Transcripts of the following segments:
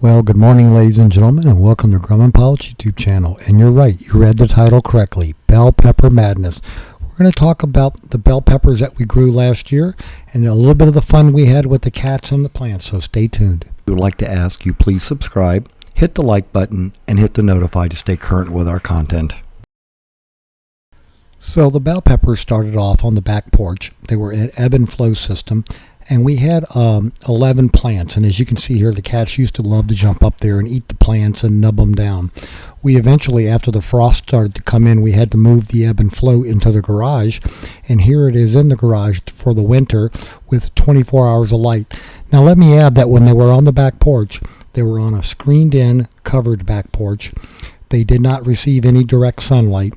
Well, good morning, ladies and gentlemen, and welcome to Grumman Polish YouTube channel. And you're right, you read the title correctly, Bell Pepper Madness. We're going to talk about the bell peppers that we grew last year and a little bit of the fun we had with the cats on the plants, so stay tuned. We would like to ask you please subscribe, hit the like button, and hit the notify to stay current with our content. So the bell peppers started off on the back porch. They were an ebb and flow system, and we had 11 plants, and as you can see here, the cats used to love to jump up there and eat the plants and nub them down. We eventually, after the frost started to come in, we had to move the ebb and flow into the garage, and here it is in the garage for the winter with 24 hours of light. Now let me add that when they were on the back porch, they were on a screened-in, covered back porch. They did not receive any direct sunlight.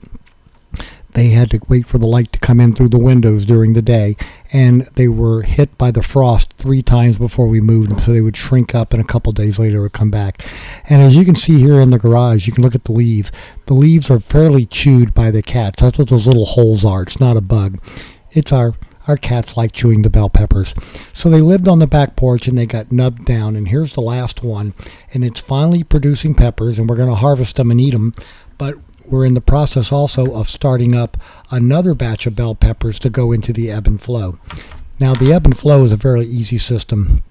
They had to wait for the light to come in through the windows during the day, and they were hit by the frost 3 times before we moved them, so they would shrink up and a couple days later would come back. And as you can see here in the garage, you can look at the leaves. The leaves are fairly chewed by the cats. That's what those little holes are. It's not a bug. It's our cats like chewing the bell peppers. So they lived on the back porch and they got nubbed down, and here's the last one, and it's finally producing peppers, and we're going to harvest them and eat them, but we're in the process also of starting up another batch of bell peppers to go into the ebb and flow. Now the ebb and flow is a very easy system.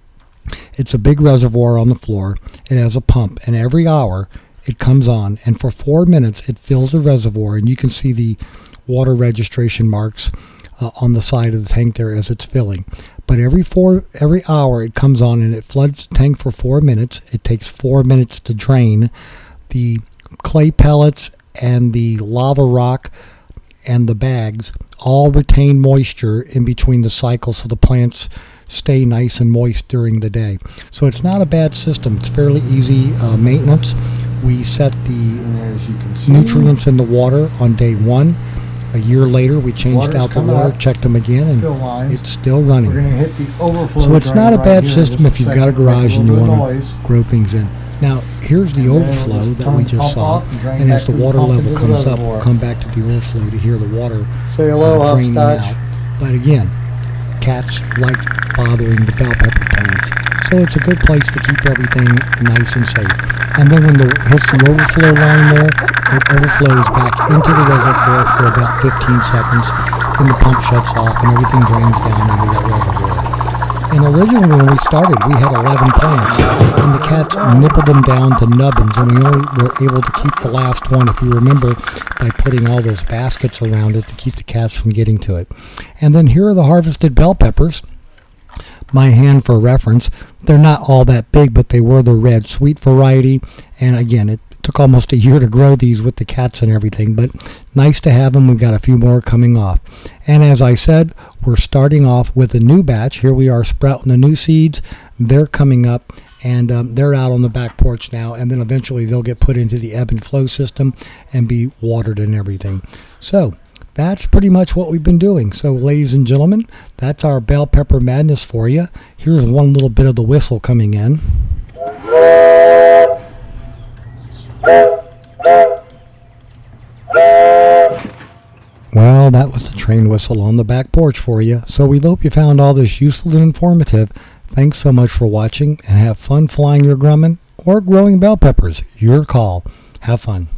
It's a big reservoir on the floor. It has a pump, and every hour it comes on, and for 4 minutes it fills the reservoir, and you can see the water registration marks on the side of the tank there as it's filling. But every hour it comes on and it floods the tank for 4 minutes. It takes 4 minutes to drain. The clay pellets and the lava rock and the bags all retain moisture in between the cycles, so the plants stay nice and moist during the day. So it's not a bad system. It's fairly easy maintenance. We set the nutrients in the water on day 1. A year later, we changed out the water, checked them again, and it's still running. We're going to hit the overflow. So it's not a bad system if you've got a garage and you want noise. to grow things in. Now, here's the overflow that we just saw, and as the water level comes up, we'll come back to the overflow to hear the water Say hello, draining hopscotch. out. But again, cats like bothering the bell pepper plants, so it's a good place to keep everything nice and safe. And then when it hits the overflow line there, it overflows back into the reservoir for about 15 seconds, then the pump shuts off and everything drains down into that reservoir. And originally when we started, we had 11 plants, and the cats nibbled them down to nubbins, and we only were able to keep the last one, if you remember, by putting all those baskets around it to keep the cats from getting to it. And then here are the harvested bell peppers. My hand for reference. They're not all that big, but they were the red sweet variety, and again, it took almost a year to grow these with the cats and everything, but nice to have them. We've got a few more coming off. And as I said, we're starting off with a new batch. Here we are sprouting the new seeds. They're coming up, and they're out on the back porch now, and then eventually they'll get put into the ebb and flow system and be watered and everything. So that's pretty much what we've been doing. So ladies and gentlemen, that's our bell pepper madness for you. Here's one little bit of the whistle coming in. Well, that was the train whistle on the back porch for you. So we hope you found all this useful and informative. Thanks so much for watching, and have fun flying your grumman or growing bell peppers. Your call. Have fun.